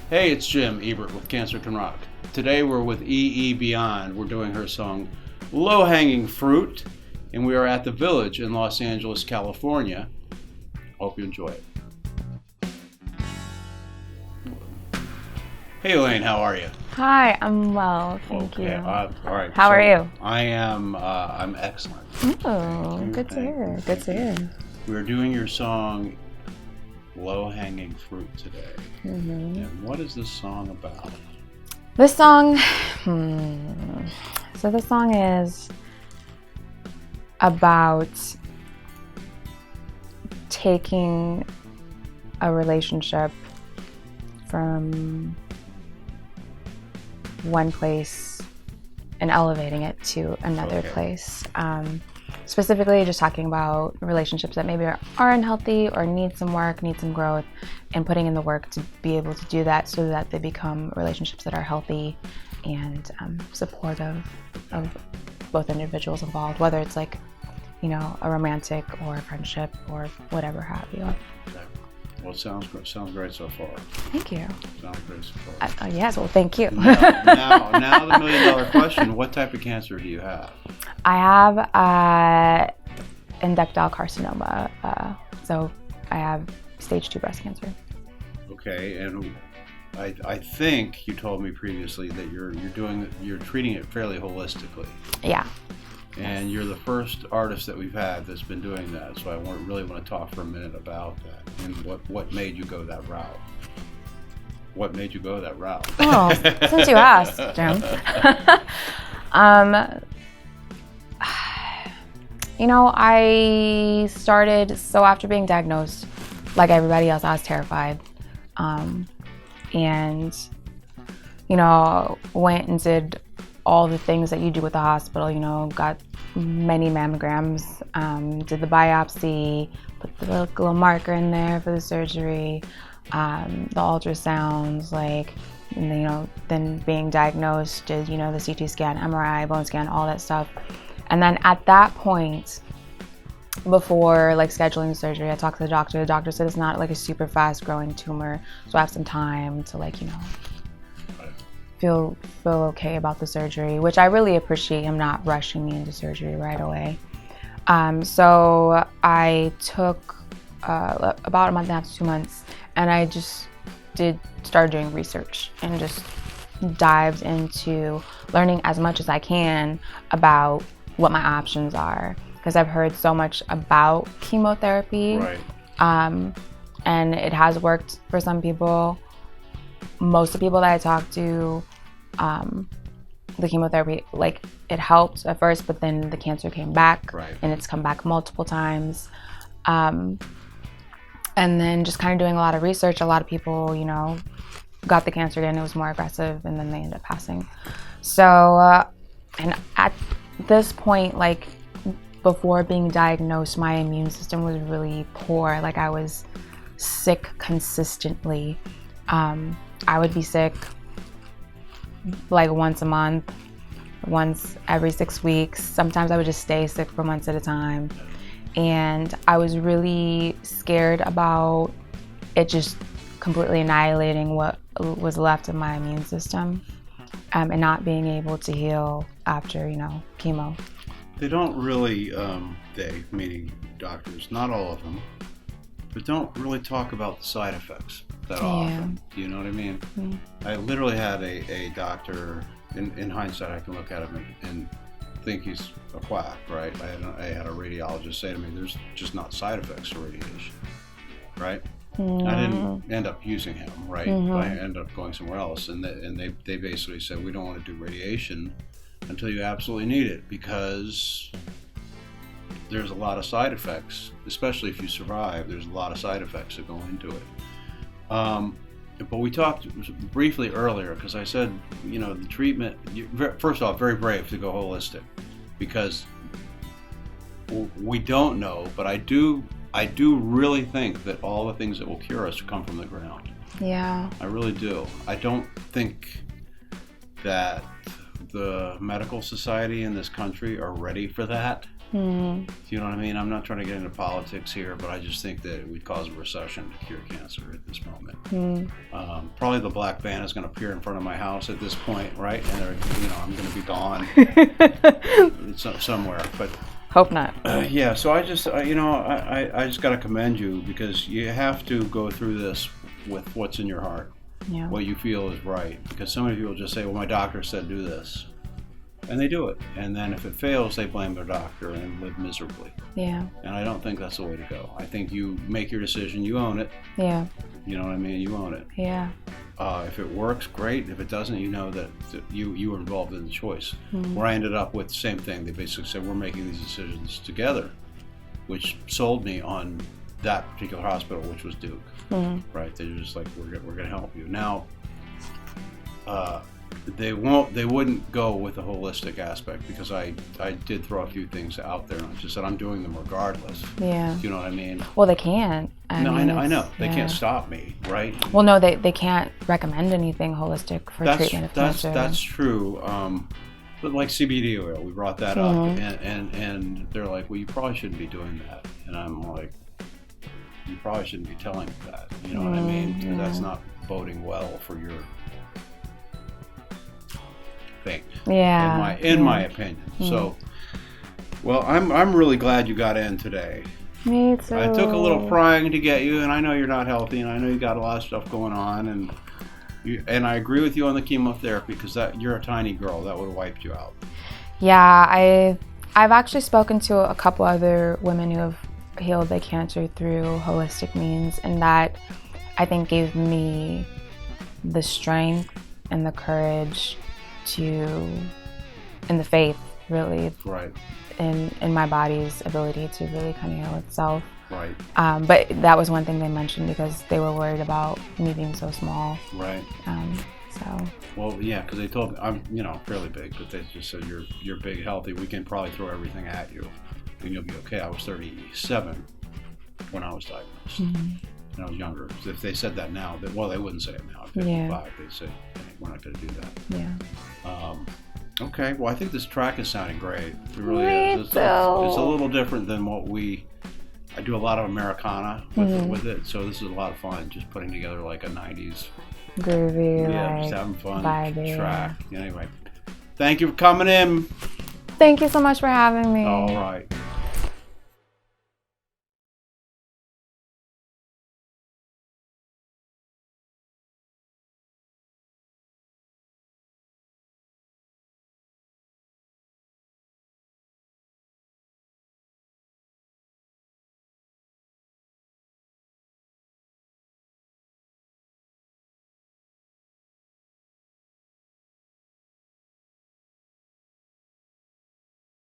Hey, it's Jim Ebert with Cancer Can Rock. Today we're with E.E. Beyond. We're doing her song Low Hanging Fruit, and we are at the Village in Los Angeles, California. Hope you enjoy it. Hey Elaine, how are you? Hi, I'm well, thank you. All right. How are you? I am. I'm excellent. Oh, good to hear. Good to hear. We're doing your song Low Hanging Fruit today. Mm-hmm. And what is this song about? This song, so the song is about taking a relationship from one place and elevating it to another place. Specifically just talking about relationships that maybe are unhealthy or need some work, need some growth, and putting in the work to be able to do that so that they become relationships that are healthy and supportive of both individuals involved, whether it's like, you know, a romantic or a friendship or whatever have you. Well, it sounds great so far. Thank you. Sounds great so far. Yes, well, thank you. Now the $1 million question, what type of cancer do you have? I have inductile carcinoma, so I have stage 2 breast cancer. Okay, and I think you told me previously that you're treating it fairly holistically. Yeah. And you're the first artist that we've had that's been doing that, so I really want to talk for a minute about that and what made you go that route. What made you go that route? Oh, since you asked, Jim. You know, I started, so after being diagnosed, like everybody else, I was terrified. And, you know, went and did all the things that you do with the hospital, you know, got many mammograms, did the biopsy, put the little marker in there for the surgery, the ultrasounds, like, you know, then being diagnosed, did, you know, the CT scan, MRI, bone scan, all that stuff. And then at that point, before like scheduling the surgery, I talked to the doctor. The doctor said it's not like a super fast growing tumor, so I have some time to, like, you know, feel okay about the surgery, which I really appreciate him not rushing me into surgery right away. So I took about a month and a half to 2 months, and I just started doing research and just dived into learning as much as I can about what my options are, because I've heard so much about chemotherapy. Right. And it has worked for some people. Most of the people that I talked to, the chemotherapy, like, it helped at first, but then the cancer came back. Right. And it's come back multiple times. And then just kind of doing a lot of research, a lot of people, you know, got the cancer again, it was more aggressive, and then they ended up passing. So, and at this point, like, before being diagnosed, my immune system was really poor. Like, I was sick consistently. I would be sick like once a month, once every 6 weeks. Sometimes I would just stay sick for months at a time. And I was really scared about it just completely annihilating what was left of my immune system, and not being able to heal after, you know, chemo. They don't really, they, meaning doctors, not all of them, but don't really talk about the side effects that often. Do you know what I mean? I literally had a doctor, in hindsight I can look at him and think he's a quack, right? I had a radiologist say to me, there's just not side effects to radiation, right? I didn't end up using him, right? I ended up going somewhere else, and they basically said, we don't want to do radiation until you absolutely need it, because there's a lot of side effects, especially if you survive. There's a lot of side effects that go into it. But we talked briefly earlier, because I said, you know, the treatment, first off, very brave to go holistic, because we don't know, but I do really think that all the things that will cure us come from the ground. Yeah. I really do. I don't think that the medical society in this country are ready for that. Mm. You know what I mean? I'm not trying to get into politics here, but I just think that it would cause a recession to cure cancer at this moment. Mm. Probably the black van is going to appear in front of my house at this point, right? And I'm going to be gone somewhere. But hope not. yeah. So I just, I just got to commend you, because you have to go through this with what's in your heart, what you feel is right. Because so many people just say, "Well, my doctor said do this." And they do it. And then if it fails, they blame their doctor and live miserably. Yeah. And I don't think that's the way to go. I think you make your decision, you own it. Yeah. You know what I mean? You own it. Yeah. If it works, great. If it doesn't, you know that you were involved in the choice. Mm-hmm. Where I ended up with the same thing. They basically said, we're making these decisions together, which sold me on that particular hospital, which was Duke. Mm-hmm. Right? They're just like, we're going to help you. Now, they wouldn't go with the holistic aspect, because I did throw a few things out there, and I just said I'm doing them regardless. Yeah. You know what I mean? Well, they can't. I know. They can't stop me, right? Well, no, they can't recommend anything holistic for treatment of cancer. That's true. But like CBD oil, we brought that up, and they're like, well, you probably shouldn't be doing that. And I'm like, you probably shouldn't be telling me that. You know what I mean? Because that's not boding well for your thing. Yeah. In my opinion. So, well, I'm really glad you got in today. Me too. I took a little prying to get you, and I know you're not healthy, and I know you got a lot of stuff going on, and I agree with you on the chemotherapy, because you're a tiny girl, that would have wiped you out. Yeah, I've actually spoken to a couple other women who have healed their cancer through holistic means, and that I think gave me the strength and the courage and the faith, really, right, in my body's ability to really kind of heal itself. Right. But that was one thing they mentioned, because they were worried about me being so small. Right. So. Well, yeah, because they told me I'm, fairly big, but they just said you're big, healthy. We can probably throw everything at you, and you'll be okay. I was 37 when I was diagnosed, and I was younger. If they said that now, they wouldn't say it now. At 55, they'd say, hey, we're not going to do that. Yeah. Okay. Well, I think this track is sounding great. It really is. It's a little different than what I do a lot of Americana with it, so this is a lot of fun, just putting together like a 90s groovy, just having fun vibey, track. Anyway, thank you for coming in. Thank you so much for having me. All right.